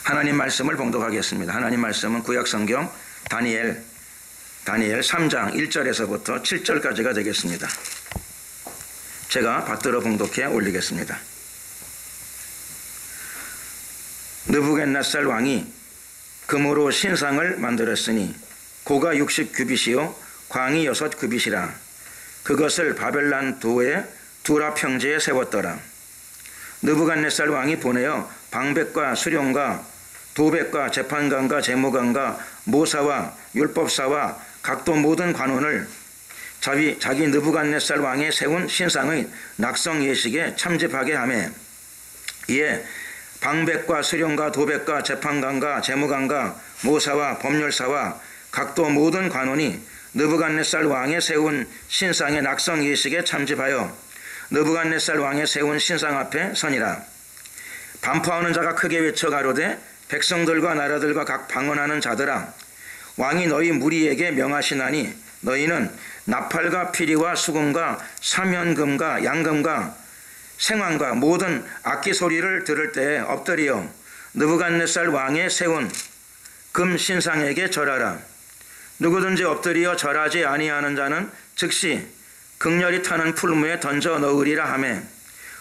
하나님 말씀을 봉독하겠습니다. 하나님 말씀은 구약성경 다니엘 3장 1절에서부터 7절까지가 되겠습니다. 제가 받들어 봉독해 올리겠습니다. 느부갓네살 왕이 금으로 신상을 만들었으니 고가 60규빗이요 광이 6규빗이라. 그것을 바벨론 도의 두라 평지에 세웠더라. 느부갓네살 왕이 보내어 방백과 수령과 도백과 재판관과 재무관과 모사와 율법사와 각도 모든 관원을 자기 느부갓네살 왕이 세운 신상의 낙성 예식에 참집하게 하매, 이에 방백과 수령과 도백과 재판관과 재무관과 모사와 법률사와 각도 모든 관원이 느부갓네살 왕이 세운 신상의 낙성 예식에 참집하여 느부갓네살 왕이 세운 신상 앞에 서니라. 반포하는 자가 크게 외쳐 가로되 백성들과 나라들과 각 방언하는 자들아, 왕이 너희 무리에게 명하시나니 너희는 나팔과 피리와 수금과 사면금과 양금과 생황과 모든 악기 소리를 들을 때에 엎드리어 느부갓네살 왕의 세운 금 신상에게 절하라. 누구든지 엎드리어 절하지 아니하는 자는 즉시 극렬히 타는 풀무에 던져 넣으리라 하매,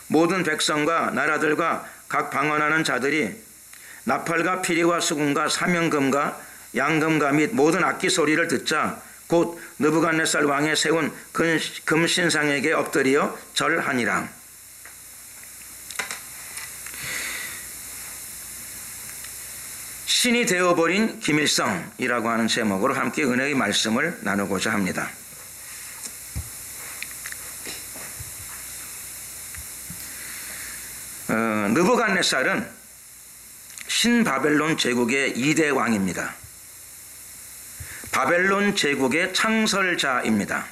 모든 백성과 나라들과 각 방언하는 자들이 나팔과 피리와 수금과 사면금과 양금과 및 모든 악기 소리를 듣자 곧 느부갓네살 왕의 세운 금 신상에게 엎드리어 절하니라. 신이 되어버린 기밀성이라고 하는 제목으로 함께 은혜의 말씀을 나누고자 합니다. 느부갓네살은 신바벨론 제국의 2대 왕입니다. 바벨론 제국의 창설자입니다.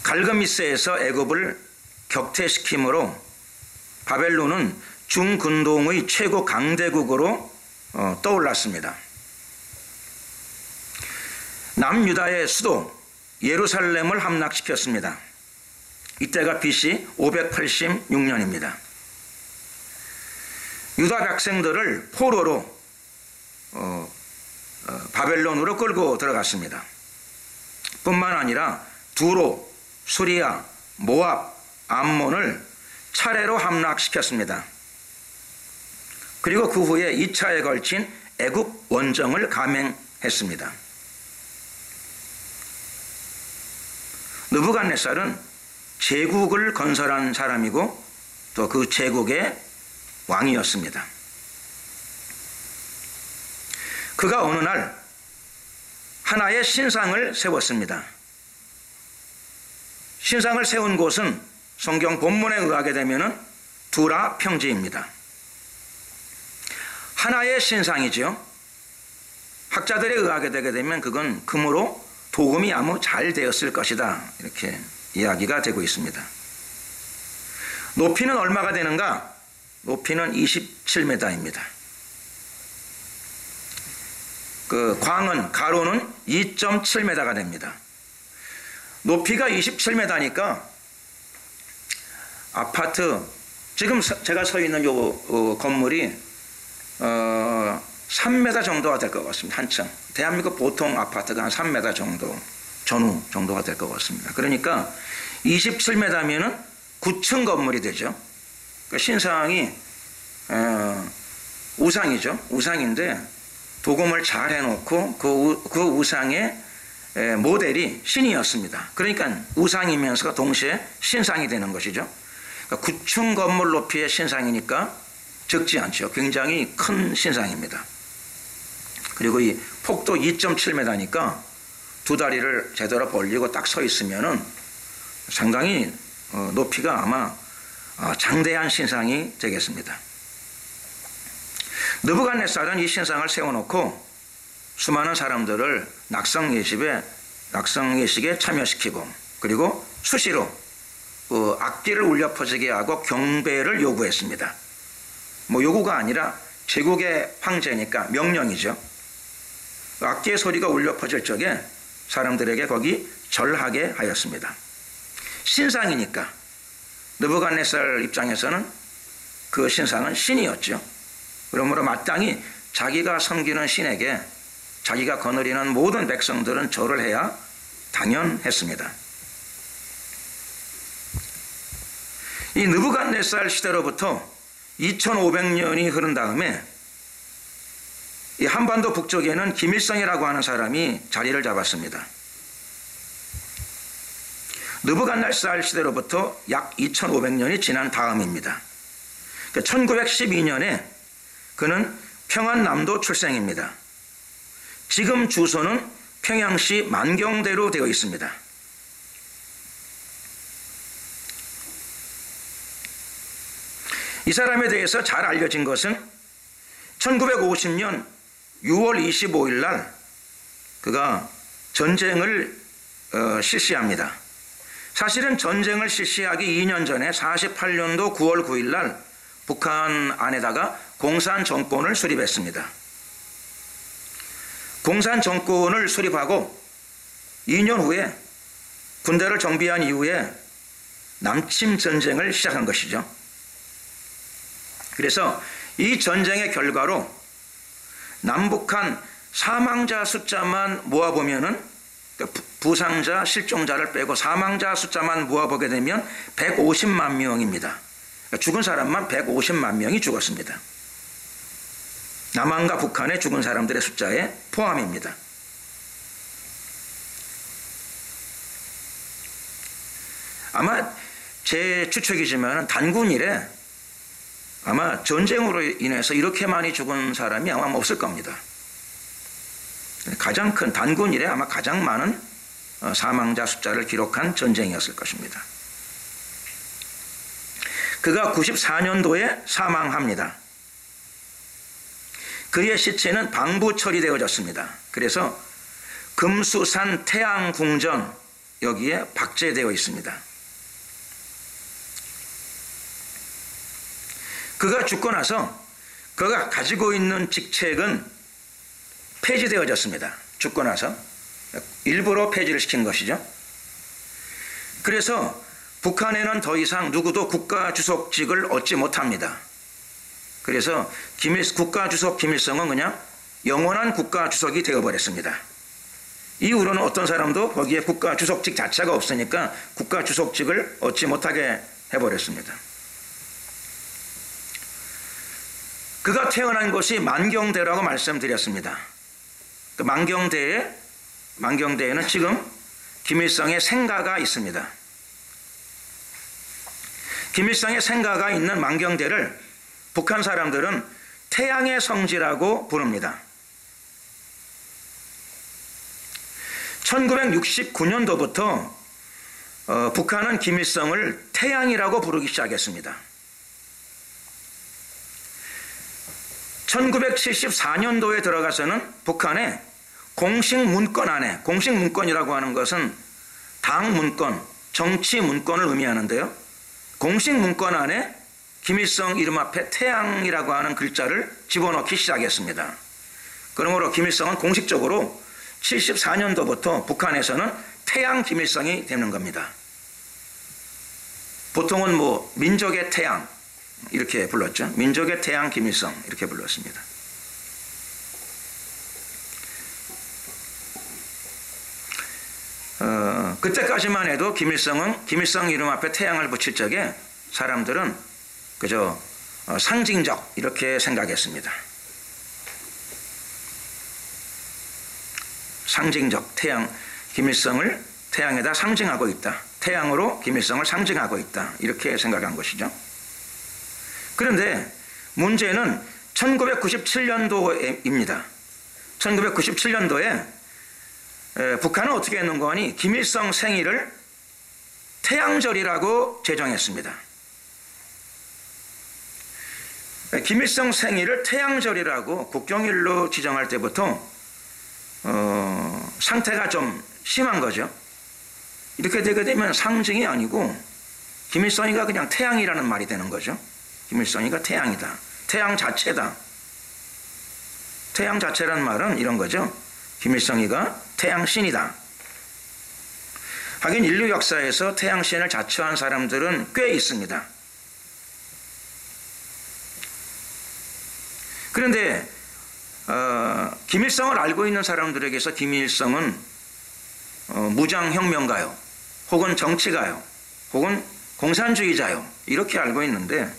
갈그미스에서 애굽을 격퇴시킴으로 바벨론은 중근동의 최고 강대국으로 떠올랐습니다. 남유다의 수도 예루살렘을 함락시켰습니다. 이때가 BC 586년입니다. 유다 백성들을 포로로 바벨론으로 끌고 들어갔습니다. 뿐만 아니라 두로, 수리아, 모압, 암몬을 차례로 함락시켰습니다. 그리고 그 후에 2차에 걸친 애국 원정을 감행했습니다. 느부갓네살은 제국을 건설한 사람이고 또 그 제국의 왕이었습니다. 그가 어느 날 하나의 신상을 세웠습니다. 신상을 세운 곳은 성경 본문에 의하게 되면 두라 평지입니다. 하나의 신상이죠. 학자들에 의하게 되게 되면 그건 금으로 도금이 아무 잘 되었을 것이다, 이렇게 이야기가 되고 있습니다. 높이는 얼마가 되는가? 높이는 27m입니다. 그 광은, 가로는 2.7m가 됩니다. 높이가 27m니까 아파트, 지금 제가 서 있는 요 건물이 3m 정도가 될 것 같습니다. 한층. 대한민국 보통 아파트가 한 3m 정도, 전후 정도가 될 것 같습니다. 그러니까 27m면은 9층 건물이 되죠. 그러니까 신상이 우상이죠. 우상인데 도금을 잘 해놓고 그 우상의 모델이 신이었습니다. 그러니까 우상이면서 동시에 신상이 되는 것이죠. 그러니까 9층 건물 높이의 신상이니까 적지 않죠. 굉장히 큰 신상입니다. 그리고 이 폭도 2.7m니까 두 다리를 제대로 벌리고 딱 서 있으면은 상당히 높이가 아마 장대한 신상이 되겠습니다. 느부갓네살은 이 신상을 세워놓고 수많은 사람들을 낙성 예식에 참여시키고, 그리고 수시로 악기를 울려 퍼지게 하고 경배를 요구했습니다. 뭐 요구가 아니라 제국의 황제니까 명령이죠. 악기의 소리가 울려 퍼질 적에 사람들에게 거기 절하게 하였습니다. 신상이니까 느부갓네살 입장에서는 그 신상은 신이었죠. 그러므로 마땅히 자기가 섬기는 신에게 자기가 거느리는 모든 백성들은 절을 해야 당연했습니다. 이 느부갓네살 시대로부터 2500년이 흐른 다음에 이 한반도 북쪽에는 김일성이라고 하는 사람이 자리를 잡았습니다. 느부갓네살 시대로부터 약 2500년이 지난 다음입니다. 1912년에 그는 평안남도 출생입니다. 지금 주소는 평양시 만경대로 되어 있습니다. 이 사람에 대해서 잘 알려진 것은 1950년 6월 25일 날 그가 전쟁을 실시합니다. 사실은 전쟁을 실시하기 2년 전에 48년도 9월 9일 날 북한 안에다가 공산 정권을 수립했습니다. 공산 정권을 수립하고 2년 후에 군대를 정비한 이후에 남침 전쟁을 시작한 것이죠. 그래서 이 전쟁의 결과로 남북한 사망자 숫자만 모아보면은 부상자, 실종자를 빼고 사망자 숫자만 모아보게 되면 150만 명입니다. 죽은 사람만 150만 명이 죽었습니다. 남한과 북한에 죽은 사람들의 숫자에 포함입니다. 아마 제 추측이지만 단군 이래 아마 전쟁으로 인해서 이렇게 많이 죽은 사람이 아마 없을 겁니다. 가장 큰 단군 이래 아마 가장 많은 사망자 숫자를 기록한 전쟁이었을 것입니다. 그가 94년도에 사망합니다. 그의 시체는 방부 처리되어졌습니다. 그래서 금수산 태양궁전 여기에 박제되어 있습니다. 그가 죽고 나서 그가 가지고 있는 직책은 폐지되어졌습니다. 죽고 나서 일부러 폐지를 시킨 것이죠. 그래서 북한에는 더 이상 누구도 국가주석직을 얻지 못합니다. 그래서 국가주석 김일성은 그냥 영원한 국가주석이 되어버렸습니다. 이후로는 어떤 사람도 거기에 국가주석직 자체가 없으니까 국가주석직을 얻지 못하게 해버렸습니다. 그가 태어난 곳이 만경대라고 말씀드렸습니다. 그 만경대에는 지금 김일성의 생가가 있습니다. 김일성의 생가가 있는 만경대를 북한 사람들은 태양의 성지라고 부릅니다. 1969년도부터 북한은 김일성을 태양이라고 부르기 시작했습니다. 1974년도에 들어가서는 북한의 공식 문건 안에, 공식 문건이라고 하는 것은 당 문건, 정치 문건을 의미하는데요. 공식 문건 안에 김일성 이름 앞에 태양이라고 하는 글자를 집어넣기 시작했습니다. 그러므로 김일성은 공식적으로 74년도부터 북한에서는 태양 김일성이 되는 겁니다. 보통은 민족의 태양 이렇게 불렀죠. 민족의 태양 김일성 이렇게 불렀습니다. 그때까지만 해도 김일성 이름 앞에 태양을 붙일 적에 사람들은 그저 상징적 이렇게 생각했습니다. 상징적 태양, 김일성을 태양에다 상징하고 있다. 태양으로 김일성을 상징하고 있다. 이렇게 생각한 것이죠. 그런데 문제는 1997년도입니다. 1997년도에 북한은 어떻게 했는가 하니 김일성 생일을 태양절이라고 제정했습니다. 김일성 생일을 태양절이라고 국경일로 지정할 때부터 상태가 좀 심한 거죠. 이렇게 되게 되면 상징이 아니고 김일성이가 그냥 태양이라는 말이 되는 거죠. 김일성이가 태양이다. 태양 자체다. 태양 자체란 말은 이런 거죠. 김일성이가 태양신이다. 하긴 인류 역사에서 태양신을 자처한 사람들은 꽤 있습니다. 그런데 김일성을 알고 있는 사람들에게서 김일성은 무장혁명가요, 혹은 정치가요, 혹은 공산주의자요, 이렇게 알고 있는데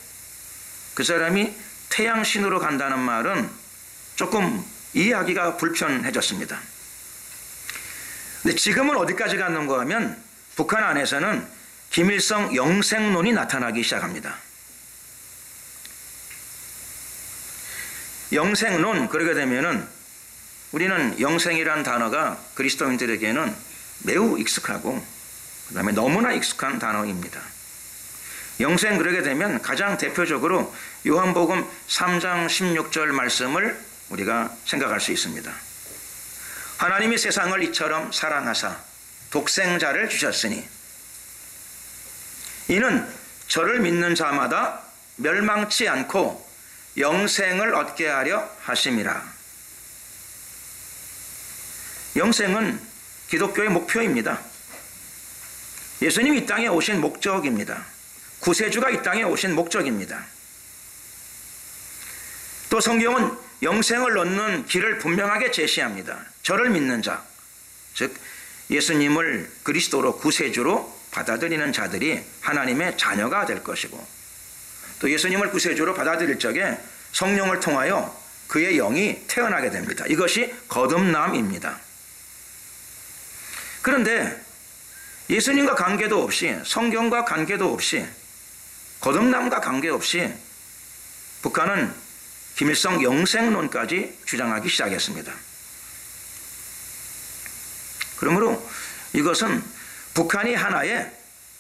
그 사람이 태양신으로 간다는 말은 조금 이해하기가 불편해졌습니다. 근데 지금은 어디까지 갔는가 하면 북한 안에서는 김일성 영생론이 나타나기 시작합니다. 영생론, 그러게 되면은 우리는 영생이란 단어가 그리스도인들에게는 매우 익숙하고 그 다음에 너무나 익숙한 단어입니다. 영생, 그러게 되면 가장 대표적으로 요한복음 3장 16절 말씀을 우리가 생각할 수 있습니다. 하나님이 세상을 이처럼 사랑하사 독생자를 주셨으니 이는 저를 믿는 자마다 멸망치 않고 영생을 얻게 하려 하심이라. 영생은 기독교의 목표입니다. 예수님이 이 땅에 오신 목적입니다. 구세주가 이 땅에 오신 목적입니다. 또 성경은 영생을 얻는 길을 분명하게 제시합니다. 저를 믿는 자, 즉 예수님을 그리스도로 구세주로 받아들이는 자들이 하나님의 자녀가 될 것이고, 또 예수님을 구세주로 받아들일 적에 성령을 통하여 그의 영이 태어나게 됩니다. 이것이 거듭남입니다. 그런데 예수님과 관계도 없이, 성경과 관계도 없이, 거듭남과 관계없이 북한은 김일성 영생론까지 주장하기 시작했습니다. 그러므로 이것은 북한이 하나의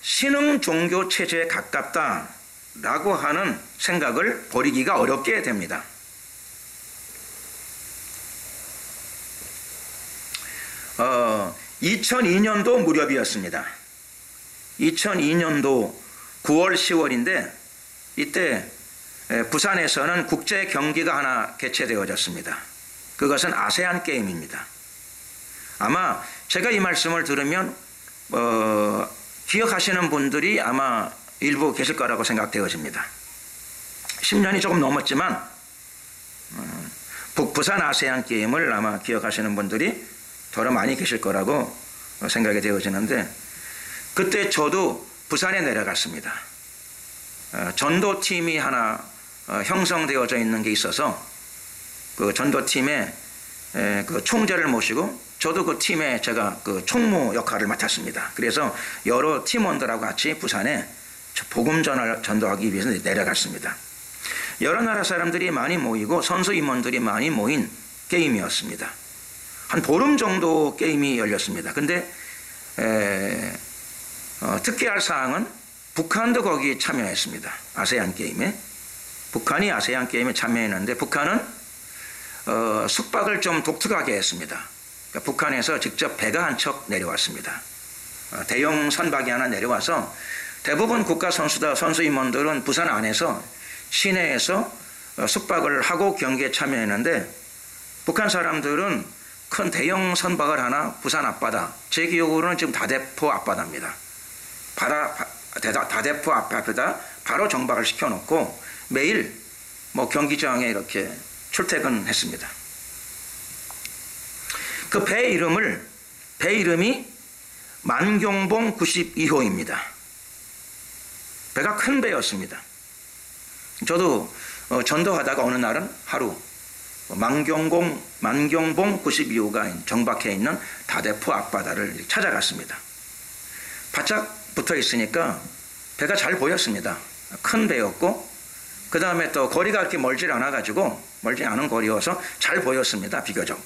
신흥 종교 체제에 가깝다라고 하는 생각을 버리기가 어렵게 됩니다. 어, 2002년도 무렵이었습니다. 2002년도 9월 10월인데 이때 부산에서는 국제 경기가 하나 개최되어졌습니다. 그것은 아세안 게임입니다. 아마 제가 이 말씀을 들으면 기억하시는 분들이 아마 일부 계실 거라고 생각되어집니다. 10년이 조금 넘었지만 부산 아세안 게임을 아마 기억하시는 분들이 더러 많이 계실 거라고 생각이 되어지는데, 그때 저도 부산에 내려갔습니다. 전도팀이 하나 형성되어져 있는 게 있어서 그 전도팀의 그 총재를 모시고 저도 그 팀에 제가 그 총무 역할을 맡았습니다. 그래서 여러 팀원들하고 같이 부산에 복음 전도하기 위해서 내려갔습니다. 여러 나라 사람들이 많이 모이고 선수 임원들이 많이 모인 게임이었습니다. 한 보름 정도 게임이 열렸습니다. 근데 특기할 사항은 북한도 거기 참여했습니다. 아세안 게임에. 북한이 아세안 게임에 참여했는데 북한은 숙박을 좀 독특하게 했습니다. 그러니까 북한에서 직접 배가 한 척 내려왔습니다. 대형 선박이 하나 내려와서 대부분 국가 선수 임원들은 부산 안에서 시내에서 숙박을 하고 경기에 참여했는데, 북한 사람들은 큰 대형 선박을 하나 부산 앞바다, 제 기억으로는 지금 다대포 앞바다입니다. 다대포 앞에다 바로 정박을 시켜놓고 매일 경기장에 이렇게 출퇴근했습니다. 그 배 이름이 만경봉 92호입니다. 배가 큰 배였습니다. 저도 전도하다가 어느 날은 하루 만경봉 92호가 정박해 있는 다대포 앞바다를 찾아갔습니다. 바짝 붙어 있으니까 배가 잘 보였습니다. 큰 배였고, 그 다음에 또 거리가 그렇게 멀지 않은 거리여서 잘 보였습니다. 비교적.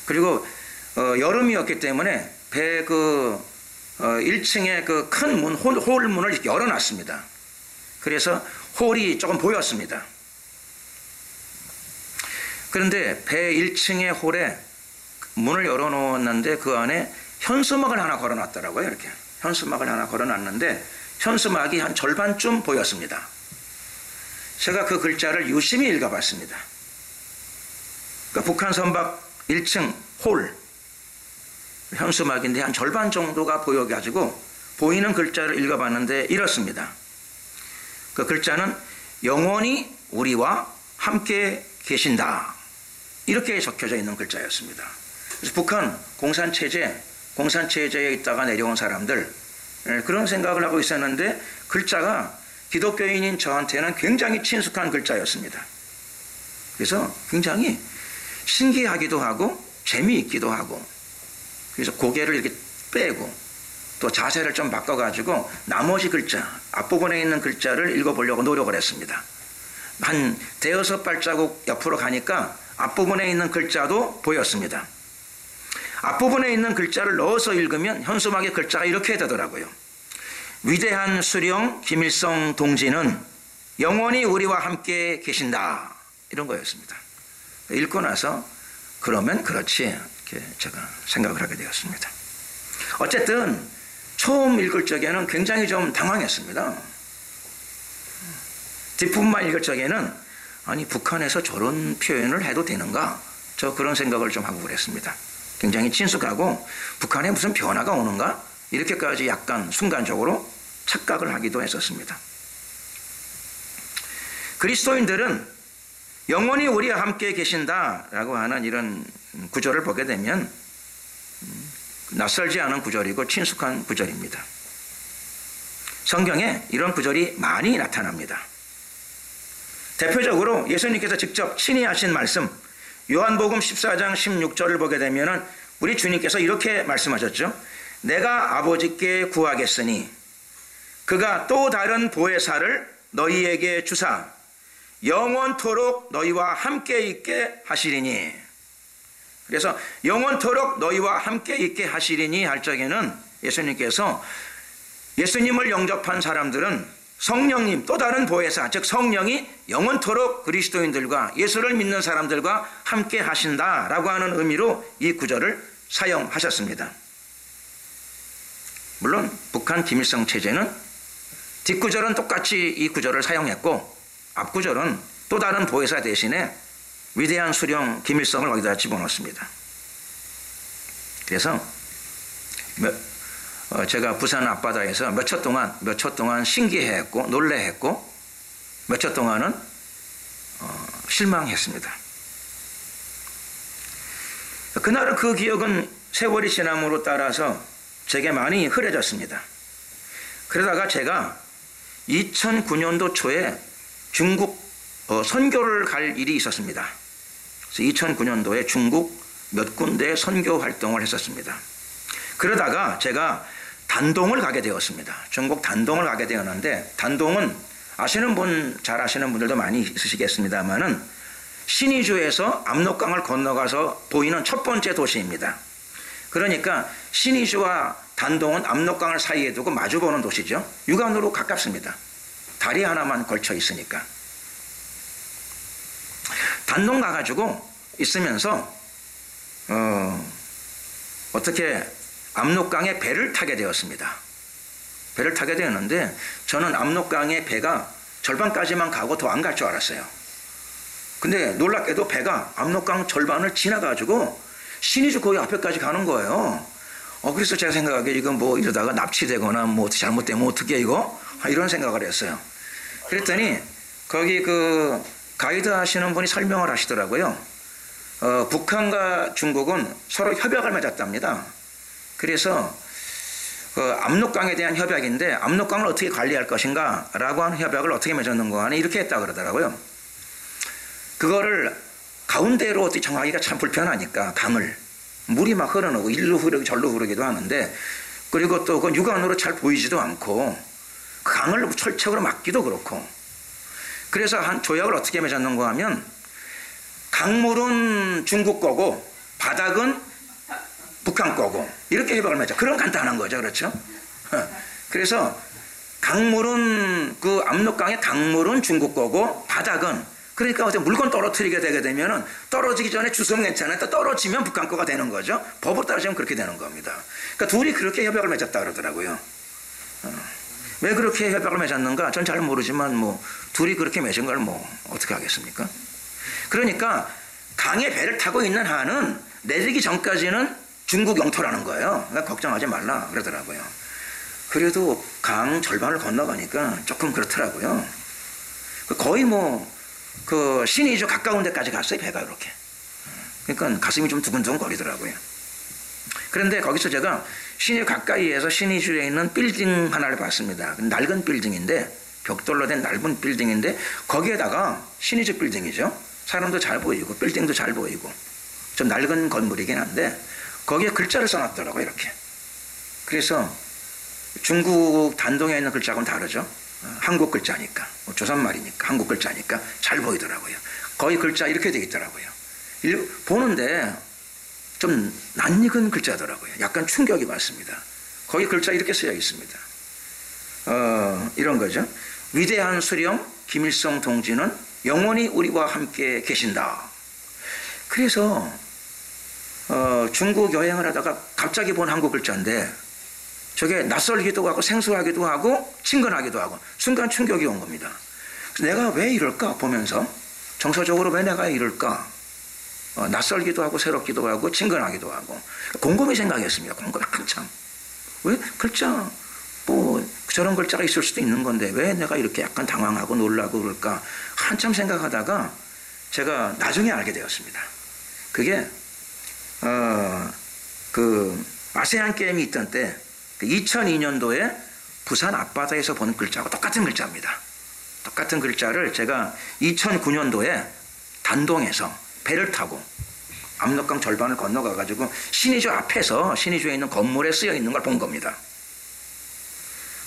그리고 여름이었기 때문에 배 1층에 그 큰 문, 홀문을 열어놨습니다. 그래서 홀이 조금 보였습니다. 그런데 배 1층의 홀에 문을 열어놓았는데 그 안에 현수막을 하나 걸어놨더라고요. 이렇게 현수막을 하나 걸어놨는데 현수막이 한 절반쯤 보였습니다. 제가 그 글자를 유심히 읽어봤습니다. 그러니까 북한 선박 1층 홀 현수막인데 한 절반 정도가 보여가지고 보이는 글자를 읽어봤는데 이렇습니다. 그 글자는 영원히 우리와 함께 계신다. 이렇게 적혀져 있는 글자였습니다. 그래서 북한 공산체제에 있다가 내려온 사람들, 그런 생각을 하고 있었는데 글자가 기독교인인 저한테는 굉장히 친숙한 글자였습니다. 그래서 굉장히 신기하기도 하고 재미있기도 하고, 그래서 고개를 이렇게 빼고 또 자세를 좀 바꿔가지고 나머지 글자, 앞부분에 있는 글자를 읽어보려고 노력을 했습니다. 한 대여섯 발자국 옆으로 가니까 앞부분에 있는 글자도 보였습니다. 앞부분에 있는 글자를 넣어서 읽으면 현수막의 글자가 이렇게 되더라고요. 위대한 수령 김일성 동지는 영원히 우리와 함께 계신다. 이런 거였습니다. 읽고 나서 그러면 그렇지, 이렇게 제가 생각을 하게 되었습니다. 어쨌든 처음 읽을 적에는 굉장히 좀 당황했습니다. 뒷부분만 읽을 적에는 아니 북한에서 저런 표현을 해도 되는가? 저 그런 생각을 좀 하고 그랬습니다. 굉장히 친숙하고 북한에 무슨 변화가 오는가? 이렇게까지 약간 순간적으로 착각을 하기도 했었습니다. 그리스도인들은 영원히 우리와 함께 계신다라고 하는 이런 구절을 보게 되면 낯설지 않은 구절이고 친숙한 구절입니다. 성경에 이런 구절이 많이 나타납니다. 대표적으로 예수님께서 직접 친히 하신 말씀, 요한복음 14장 16절을 보게 되면 우리 주님께서 이렇게 말씀하셨죠. 내가 아버지께 구하겠으니 그가 또 다른 보혜사를 너희에게 주사 영원토록 너희와 함께 있게 하시리니. 그래서 영원토록 너희와 함께 있게 하시리니 할 적에는 예수님께서 예수님을 영접한 사람들은 성령님, 또 다른 보혜사, 즉 성령이 영원토록 그리스도인들과 예수를 믿는 사람들과 함께 하신다라고 하는 의미로 이 구절을 사용하셨습니다. 물론 북한 김일성 체제는 뒷구절은 똑같이 이 구절을 사용했고 앞구절은 또 다른 보혜사 대신에 위대한 수령 김일성을 거기다 집어넣습니다. 그래서 제가 부산 앞바다에서 몇 초 동안 신기해했고 놀래했고 몇 초 동안은 실망했습니다. 그날 그 기억은 세월이 지남으로 따라서 제게 많이 흐려졌습니다. 그러다가 제가 2009년도 초에 중국 선교를 갈 일이 있었습니다. 그래서 2009년도에 중국 몇 군데 선교 활동을 했었습니다. 그러다가 제가 단동을 가게 되었습니다. 중국 단동을 가게 되었는데 단동은 잘 아시는 분들도 많이 있으시겠습니다만은 신의주에서 압록강을 건너가서 보이는 첫 번째 도시입니다. 그러니까 신의주와 단동은 압록강을 사이에 두고 마주보는 도시죠. 육안으로 가깝습니다. 다리 하나만 걸쳐 있으니까. 단동 가가지고 있으면서 어떻게 압록강에 배를 타게 되었습니다. 배를 타게 되었는데 저는 압록강에 배가 절반까지만 가고 더 안 갈 줄 알았어요. 근데 놀랍게도 배가 압록강 절반을 지나가지고 신의주 거기 앞에까지 가는 거예요. 그래서 제가 생각하기에 이거 뭐 이러다가 납치되거나 뭐 잘못되면 어떻게 이거? 이런 생각을 했어요. 그랬더니 거기 그 가이드 하시는 분이 설명을 하시더라고요. 북한과 중국은 서로 협약을 맺었답니다. 그래서 압록강에 대한 협약인데 압록강을 어떻게 관리할 것인가 라고 하는 협약을 어떻게 맺었는가 하니 이렇게 했다 그러더라고요. 그거를 가운데로 어떻게 정하기가 참 불편하니까 강을 물이 막 흐르고 일로 흐르고 절로 흐르기도 하는데 그리고 또 그 육안으로 잘 보이지도 않고 강을 철책으로 막기도 그렇고 그래서 한 조약을 어떻게 맺었는가 하면 강물은 중국 거고 바닥은 북한 거고 이렇게 협약을 맺죠. 그런 간단한 거죠. 그렇죠? 그래서 강물은 그 압록강의 강물은 중국 거고 바닥은 그러니까 어떻게 물건 떨어뜨리게 되게 되면은 떨어지기 전에 주스면 괜찮아요. 또 떨어지면 북한 거가 되는 거죠. 법으로 따지면 그렇게 되는 겁니다. 그러니까 둘이 그렇게 협약을 맺었다 그러더라고요. 왜 그렇게 협약을 맺었는가? 전 잘 모르지만 뭐 둘이 그렇게 맺은 걸 뭐 어떻게 하겠습니까? 그러니까 강에 배를 타고 있는 한은 내리기 전까지는 중국 영토라는 거예요. 그러니까 걱정하지 말라 그러더라고요. 그래도 강 절반을 건너가니까 조금 그렇더라고요. 거의 뭐 그 신의주 가까운 데까지 갔어요. 배가 이렇게. 그러니까 가슴이 좀 두근두근 거리더라고요. 그런데 거기서 제가 신의 가까이에서 신의주에 있는 빌딩 하나를 봤습니다. 낡은 빌딩인데, 벽돌로 된 넓은 빌딩인데, 거기에다가 신의주 빌딩이죠. 사람도 잘 보이고 빌딩도 잘 보이고 좀 낡은 건물이긴 한데 거기에 글자를 써놨더라고요. 이렇게. 그래서 중국 단동에 있는 글자하고는 다르죠. 한국 글자니까, 조선말이니까 한국 글자니까 잘 보이더라고요. 거기 글자 이렇게 돼 있더라고요. 보는데 좀 낯익은 글자더라고요. 약간 충격이 왔습니다. 거기 글자 이렇게 쓰여 있습니다. 이런 거죠. 위대한 수령 김일성 동지는 영원히 우리와 함께 계신다. 그래서 중국 여행을 하다가 갑자기 본 한국 글자인데 저게 낯설기도 하고 생소하기도 하고 친근하기도 하고 순간 충격이 온 겁니다. 그래서 내가 왜 이럴까 보면서 정서적으로 왜 내가 이럴까, 낯설기도 하고 새롭기도 하고 친근하기도 하고 곰곰이 생각했습니다. 곰곰이 한참. 왜 글자 뭐 저런 글자가 있을 수도 있는 건데 왜 내가 이렇게 약간 당황하고 놀라고 그럴까 한참 생각하다가 제가 나중에 알게 되었습니다. 그게 그 아세안 게임이 있던 때 2002년도에 부산 앞바다에서 본 글자하고 똑같은 글자입니다. 똑같은 글자를 제가 2009년도에 단동에서 배를 타고 압록강 절반을 건너가가지고 신의주 앞에서 신의주에 있는 건물에 쓰여 있는 걸 본 겁니다.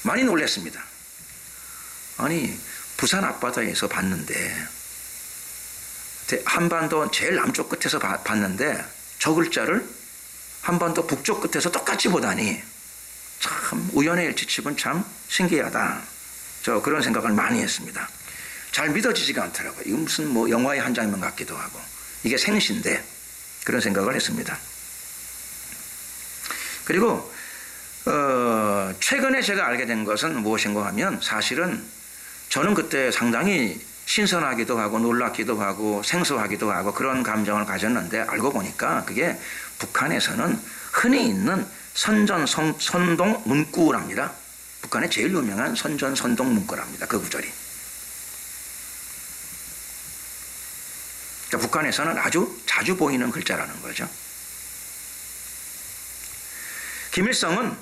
많이 놀랐습니다. 아니 부산 앞바다에서 봤는데 한반도 제일 남쪽 끝에서 봤는데 저 글자를 한반도 북쪽 끝에서 똑같이 보다니 참 우연의 일치치곤 참 신기하다. 저 그런 생각을 많이 했습니다. 잘 믿어지지가 않더라고요. 이거 무슨 뭐 영화의 한 장면 같기도 하고 이게 생시인데 그런 생각을 했습니다. 그리고 최근에 제가 알게 된 것은 무엇인가 하면 사실은 저는 그때 상당히 신선하기도 하고 놀랍기도 하고 생소하기도 하고 그런 감정을 가졌는데 알고 보니까 그게 북한에서는 흔히 있는 선전 선동 문구랍니다. 북한의 제일 유명한 선전 선동 문구랍니다. 그 구절이. 그러니까 북한에서는 아주 자주 보이는 글자라는 거죠. 김일성은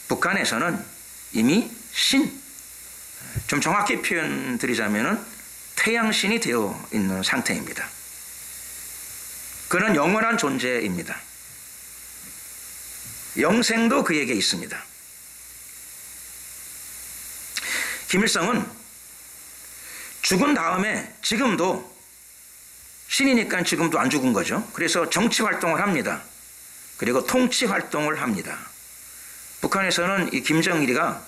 북한에서는 이미 좀 정확히 표현드리자면 태양신이 되어 있는 상태입니다. 그는 영원한 존재입니다. 영생도 그에게 있습니다. 김일성은 죽은 다음에 지금도 신이니까 지금도 안 죽은 거죠. 그래서 정치 활동을 합니다. 그리고 통치 활동을 합니다. 북한에서는 이 김정일이가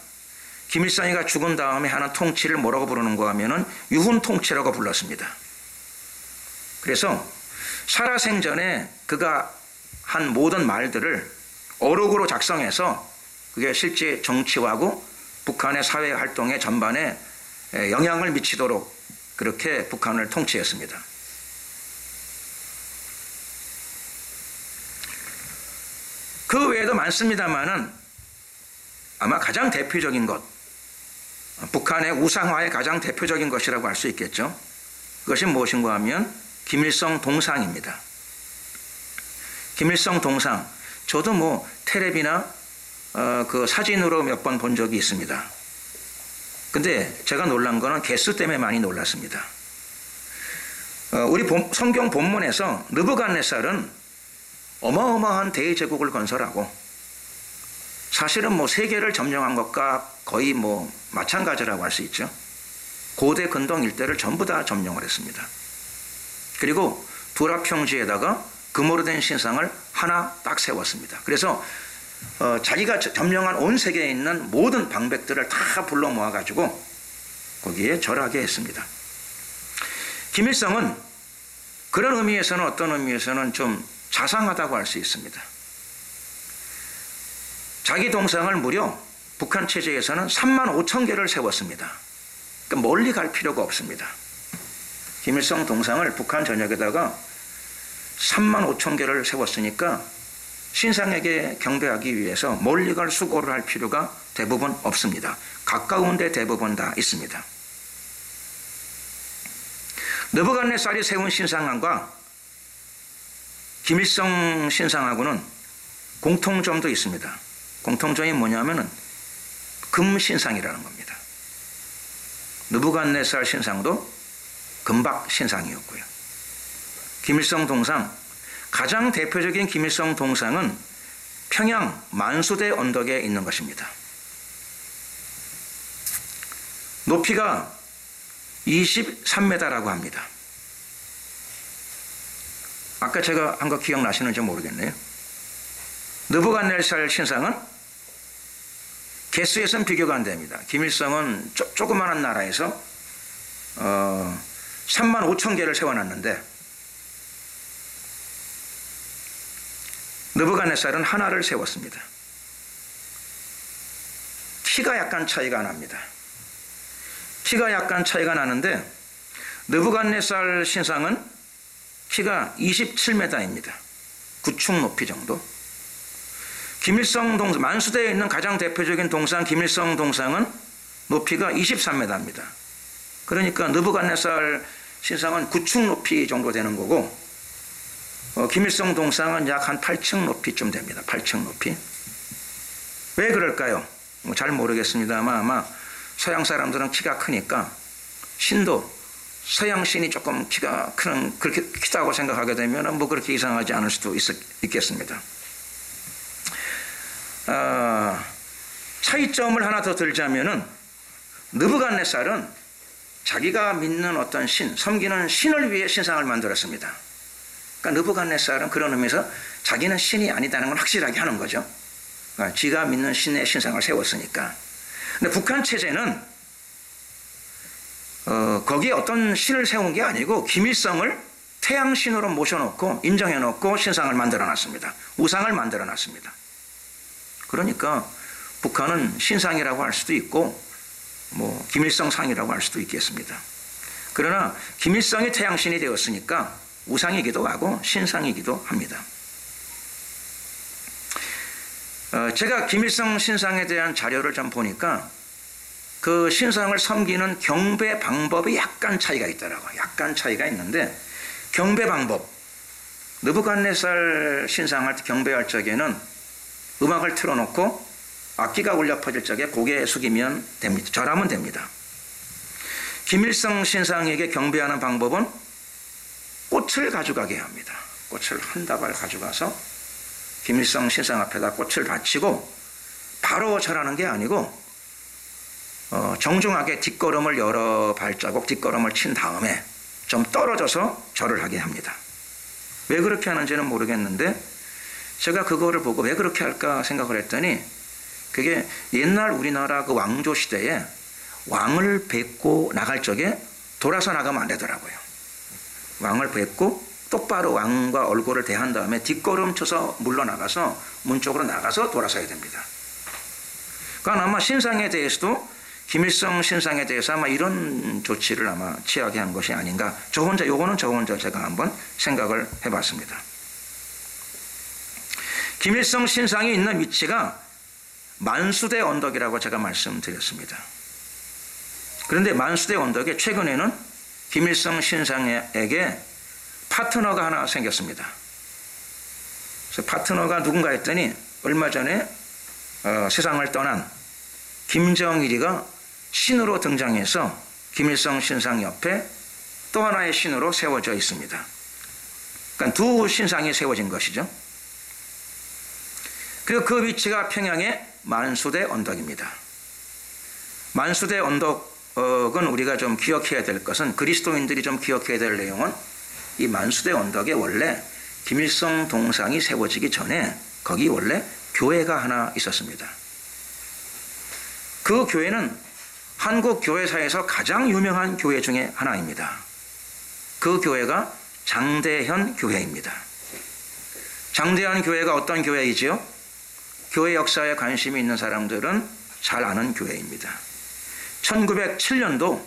김일성이가 죽은 다음에 하는 통치를 뭐라고 부르는가 하면은 유훈 통치라고 불렀습니다. 그래서 살아생전에 그가 한 모든 말들을 어록으로 작성해서 그게 실제 정치하고 북한의 사회 활동의 전반에 영향을 미치도록 그렇게 북한을 통치했습니다. 그 외에도 많습니다만은 아마 가장 대표적인 것, 북한의 우상화의 가장 대표적인 것이라고 할 수 있겠죠. 그것이 무엇인가 하면 김일성 동상입니다. 김일성 동상, 저도 뭐 텔레비나 그 사진으로 몇 번 본 적이 있습니다. 근데 제가 놀란 거는 개수 때문에 많이 놀랐습니다. 우리 성경 본문에서 느부갓네살은 어마어마한 대제국을 건설하고 사실은 뭐 세계를 점령한 것과 거의 뭐 마찬가지라고 할 수 있죠. 고대 근동 일대를 전부 다 점령을 했습니다. 그리고 두라평지에다가 금으로 된 신상을 하나 딱 세웠습니다. 그래서 자기가 점령한 온 세계에 있는 모든 방백들을 다 불러 모아가지고 거기에 절하게 했습니다. 김일성은 그런 의미에서는 어떤 의미에서는 좀 자상하다고 할 수 있습니다. 자기 동상을 무려 북한 체제에서는 35,000개를 세웠습니다. 그러니까 멀리 갈 필요가 없습니다. 김일성 동상을 북한 전역에다가 35,000개를 세웠으니까 신상에게 경배하기 위해서 멀리 갈 수고를 할 필요가 대부분 없습니다. 가까운 데 대부분 다 있습니다. 느부갓네살이 세운 신상과 김일성 신상하고는 공통점도 있습니다. 공통점이 뭐냐면은 금신상이라는 겁니다. 느부갓네살 신상도 금박 신상이었고요. 김일성 동상, 가장 대표적인 김일성 동상은 평양 만수대 언덕에 있는 것입니다. 높이가 23m라고 합니다. 아까 제가 한 거 기억나시는지 모르겠네요. 느부갓네살 신상은 개수에서는 비교가 안 됩니다. 김일성은 조그마한 나라에서 3만 5천 개를 세워놨는데 느부갓네살은 하나를 세웠습니다. 키가 약간 차이가 납니다. 키가 약간 차이가 나는데 느부갓네살 신상은 키가 27m입니다. 구축 높이 정도. 김일성 동상, 만수대에 있는 가장 대표적인 동상 김일성 동상은 높이가 23m입니다. 그러니까 느부갓네살 신상은 구축 높이 정도 되는 거고 김일성 동상은 약 한 8층 높이쯤 됩니다. 8층 높이. 왜 그럴까요? 잘 모르겠습니다만 아마 서양 사람들은 키가 크니까 신도 서양 신이 조금 키가 큰 그렇게 크다고 생각하게 되면 뭐 그렇게 이상하지 않을 수도 있겠습니다. 차이점을 하나 더 들자면은 느부갓네살은 자기가 믿는 어떤 신, 섬기는 신을 위해 신상을 만들었습니다. 그러니까 느부갓네살은 그런 의미에서 자기는 신이 아니다는 걸 확실하게 하는 거죠. 그러니까 지가 믿는 신의 신상을 세웠으니까. 근데 북한 체제는 거기에 어떤 신을 세운 게 아니고 김일성을 태양신으로 모셔놓고 인정해놓고 신상을 만들어놨습니다. 우상을 만들어놨습니다. 그러니까 북한은 신상이라고 할 수도 있고 뭐 김일성 상이라고 할 수도 있겠습니다. 그러나 김일성이 태양신이 되었으니까 우상이기도 하고 신상이기도 합니다. 제가 김일성 신상에 대한 자료를 좀 보니까 그 신상을 섬기는 경배 방법이 약간 차이가 있더라고요. 약간 차이가 있는데 경배 방법, 느부갓네살 신상을 경배할 적에는 음악을 틀어놓고 악기가 울려 퍼질 적에 고개 숙이면 됩니다. 절하면 됩니다. 김일성 신상에게 경배하는 방법은 꽃을 가져가게 합니다. 꽃을 한 다발 가져가서 김일성 신상 앞에다 꽃을 바치고 바로 절하는 게 아니고 정중하게 뒷걸음을 여러 발자국 뒷걸음을 친 다음에 좀 떨어져서 절을 하게 합니다. 왜 그렇게 하는지는 모르겠는데 제가 그거를 보고 왜 그렇게 할까 생각을 했더니 그게 옛날 우리나라 그 왕조 시대에 왕을 뵙고 나갈 적에 돌아서 나가면 안 되더라고요. 왕을 뵙고 똑바로 왕과 얼굴을 대한 다음에 뒷걸음 쳐서 물러나가서 문 쪽으로 나가서 돌아서야 됩니다. 그러니까 아마 신상에 대해서도 김일성 신상에 대해서 아마 이런 조치를 아마 취하게 한 것이 아닌가. 저 혼자 제가 한번 생각을 해봤습니다. 김일성 신상이 있는 위치가 만수대 언덕이라고 제가 말씀드렸습니다. 그런데 만수대 언덕에 최근에는 김일성 신상에게 파트너가 하나 생겼습니다. 그래서 파트너가 누군가 했더니 얼마 전에 세상을 떠난 김정일이가 신으로 등장해서 김일성 신상 옆에 또 하나의 신으로 세워져 있습니다. 그러니까 두 신상이 세워진 것이죠. 그리고 그 위치가 평양의 만수대 언덕입니다. 만수대 언덕은 우리가 좀 기억해야 될 것은 그리스도인들이 좀 기억해야 될 내용은 이 만수대 언덕에 원래 김일성 동상이 세워지기 전에 거기 원래 교회가 하나 있었습니다. 그 교회는 한국 교회사에서 가장 유명한 교회 중에 하나입니다. 그 교회가 장대현 교회입니다. 장대현 교회가 어떤 교회이지요? 교회 역사에 관심이 있는 사람들은 잘 아는 교회입니다. 1907년도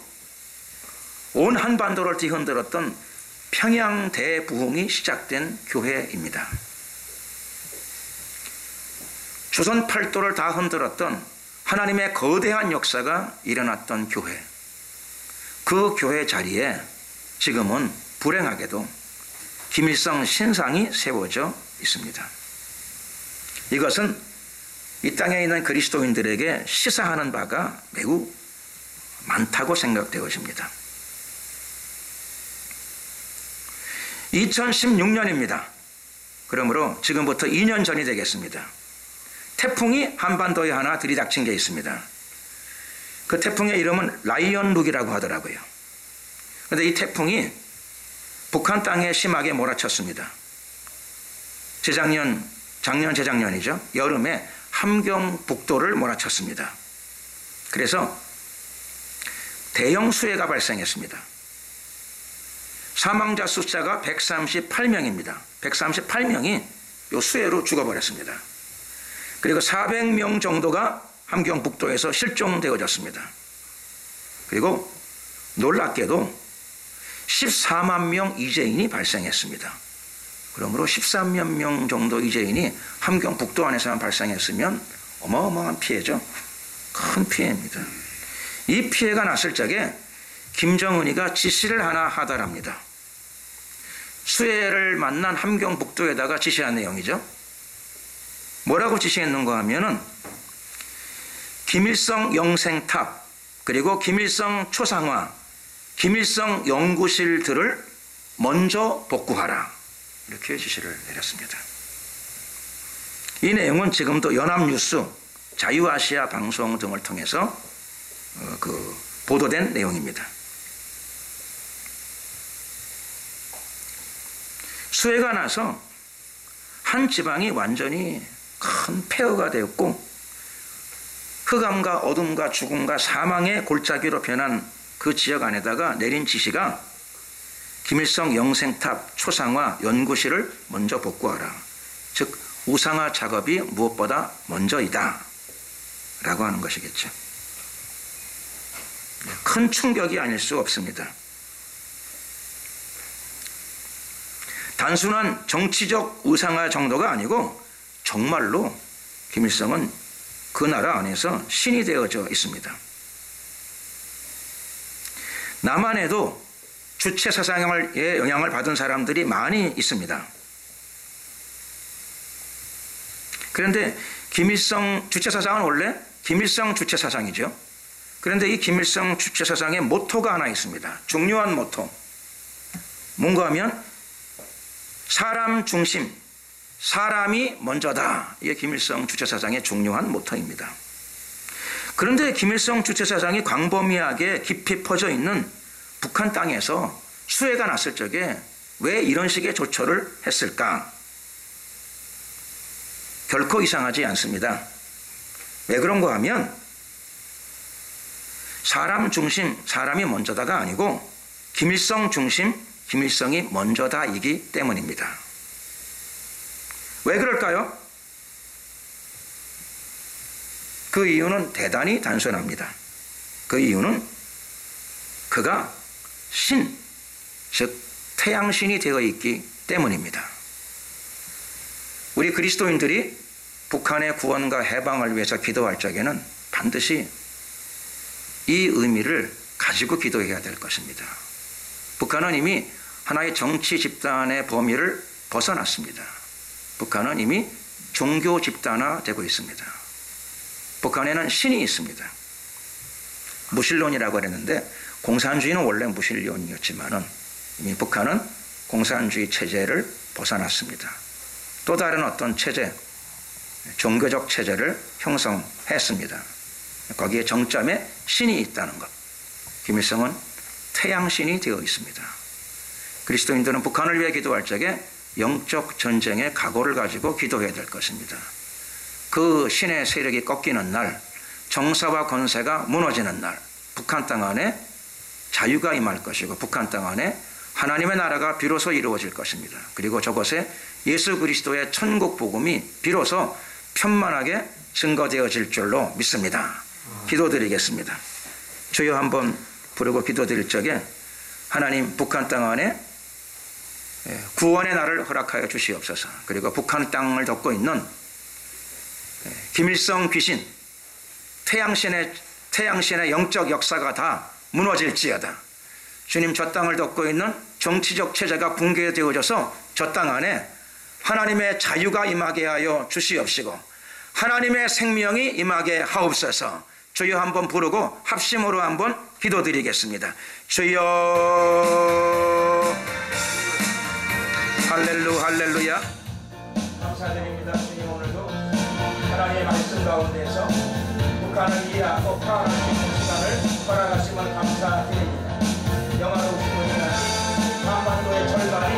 온 한반도를 뒤흔들었던 평양 대부흥이 시작된 교회입니다. 조선 팔도를 다 흔들었던 하나님의 거대한 역사가 일어났던 교회. 그 교회 자리에 지금은 불행하게도 김일성 신상이 세워져 있습니다. 이것은 이 땅에 있는 그리스도인들에게 시사하는 바가 매우 많다고 생각되어집니다. 2016년입니다. 그러므로 지금부터 2년 전이 되겠습니다. 태풍이 한반도에 하나 들이닥친 게 있습니다. 그 태풍의 이름은 라이언룩이라고 하더라고요. 그런데 이 태풍이 북한 땅에 심하게 몰아쳤습니다. 재작년이죠. 여름에 함경북도를 몰아쳤습니다. 그래서 대형 수해가 발생했습니다. 사망자 숫자가 138명입니다. 138명이 이 수해로 죽어버렸습니다. 그리고 400명 정도가 함경북도에서 실종되어졌습니다. 그리고 놀랍게도 14만 명 이재인이 발생했습니다. 그러므로 13만 명 정도 이재인이 함경북도 안에서만 발생했으면 어마어마한 피해죠. 큰 피해입니다. 이 피해가 났을 적에 김정은이가 지시를 하나 하더랍니다. 수해를 만난 함경북도에다가 지시한 내용이죠. 뭐라고 지시했는가 하면은 김일성 영생탑, 그리고 김일성 초상화, 김일성 연구실들을 먼저 복구하라, 이렇게 지시를 내렸습니다. 이 내용은 지금도 연합뉴스, 자유아시아 방송 등을 통해서 보도된 내용입니다. 수해가 나서 한 지방이 완전히 큰 폐허가 되었고 흑암과 어둠과 죽음과 사망의 골짜기로 변한 그 지역 안에다가 내린 지시가 김일성 영생탑 초상화 연구실을 먼저 복구하라. 즉 우상화 작업이 무엇보다 먼저이다 라고 하는 것이겠죠. 큰 충격이 아닐 수 없습니다. 단순한 정치적 우상화 정도가 아니고 정말로 김일성은 그 나라 안에서 신이 되어져 있습니다. 남한에도 주체 사상의 영향을 받은 사람들이 많이 있습니다. 그런데 김일성 주체 사상은 원래 김일성 주체 사상이죠. 그런데 이 김일성 주체 사상의 모토가 하나 있습니다. 중요한 모토. 뭔가 하면 사람 중심, 사람이 먼저다. 이게 김일성 주체 사상의 중요한 모토입니다. 그런데 김일성 주체 사상이 광범위하게 깊이 퍼져 있는 북한 땅에서 수해가 났을 적에 왜 이런 식의 조처를 했을까? 결코 이상하지 않습니다. 왜 그런가 하면 사람 중심, 사람이 먼저다가 아니고 김일성 중심, 김일성이 먼저다이기 때문입니다. 왜 그럴까요? 그 이유는 대단히 단순합니다. 그 이유는 그가 신, 즉 태양신이 되어 있기 때문입니다. 우리 그리스도인들이 북한의 구원과 해방을 위해서 기도할 적에는 반드시 이 의미를 가지고 기도해야 될 것입니다. 북한은 이미 하나의 정치 집단의 범위를 벗어났습니다. 북한은 이미 종교 집단화되고 있습니다. 북한에는 신이 있습니다. 무신론이라고 했는데 공산주의는 원래 무신론이었지만은 이미 북한은 공산주의 체제를 벗어났습니다. 또 다른 어떤 체제, 종교적 체제를 형성했습니다. 거기에 정점에 신이 있다는 것. 김일성은 태양신이 되어 있습니다. 그리스도인들은 북한을 위해 기도할 적에 영적 전쟁의 각오를 가지고 기도해야 될 것입니다. 그 신의 세력이 꺾이는 날, 정사와 권세가 무너지는 날, 북한 땅 안에 자유가 임할 것이고 북한 땅 안에 하나님의 나라가 비로소 이루어질 것입니다. 그리고 저곳에 예수 그리스도의 천국 복음이 비로소 편만하게 증거되어질 줄로 믿습니다. 기도드리겠습니다. 주여 한번 부르고 기도드릴 적에 하나님 북한 땅 안에 구원의 날을 허락하여 주시옵소서. 그리고 북한 땅을 덮고 있는 김일성 귀신, 태양신의 영적 역사가 다 무너질지어다. 주님, 저 땅을 덮고 있는 정치적 체제가 붕괴되어져서 저 땅 안에 하나님의 자유가 임하게 하여 주시옵시고 하나님의 생명이 임하게 하옵소서. 주여 한번 부르고 합심으로 한번 기도드리겠습니다. 주여, 할렐루야. 감사드립니다. 주님, 오늘도 하나님의 말씀 가운데서 북한을 이해하고 파악할 수 있는 시간을 허락하심을 감사드립니다. 영화로우신 분이 한반도의 절반이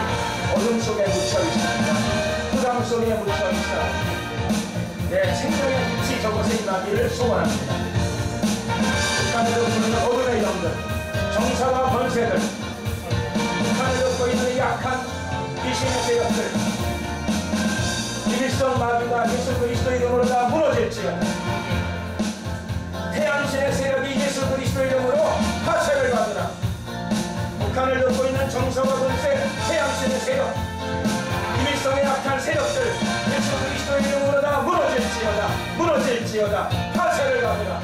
어둠 속에 묻혀 있습니다. 흑암 속에 묻혀 있어 내 생명의 빛이 저곳에 임하기를 소원합니다. 북한을 덮고 있는 어둠의 영들, 정사와 권세들, 북한을 덮고 있는 약한 귀신의 세력들, 비밀성 마귀가 예수 그리스도 이름으로 다 무너질지어다. 태양신의 세력이 예수 그리스도 이름으로 파쇄를 받으라. 북한을 덮고 있는 정사와 권세, 태양신의 세력, 비밀성의 약한 세력들, 예수 그리스도 이름으로 다 무너질지어다. 파쇄를 받으라.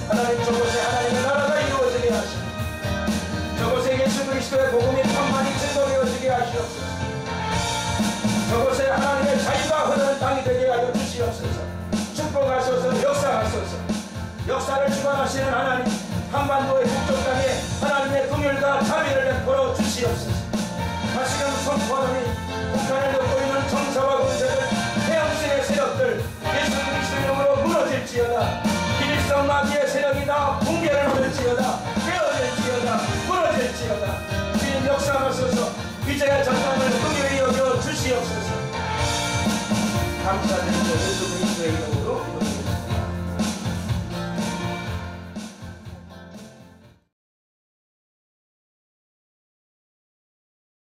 하나님, 저곳에 하나님의 나라가 이루어지게 하시고 저곳에 예수 그리스도의 복음이 천만이 증거되어지게 하시옵소서. 저곳에 하나님의 자유가 흐르는 땅이 되게 하여 주시옵소서. 축복하소서. 역사하소서. 역사를 주관하시는 하나님, 한반도의 북쪽 땅에 하나님의 긍휼과 자비를 베풀어 주시옵소서. 다시금 선포하노니 북한을 덮고 있는 정사와 권세들, 태양신의 세력들, 예수 그리스도 이름으로 무너질지어다. 비밀성 마귀의 세력이 다 붕괴를 하릴지어다. 깨어질지어다. 무너질지어다. 주님, 역사하소서. 이제야 전당을 긍휼히 여겨 주시옵소서. 감사드리고 예수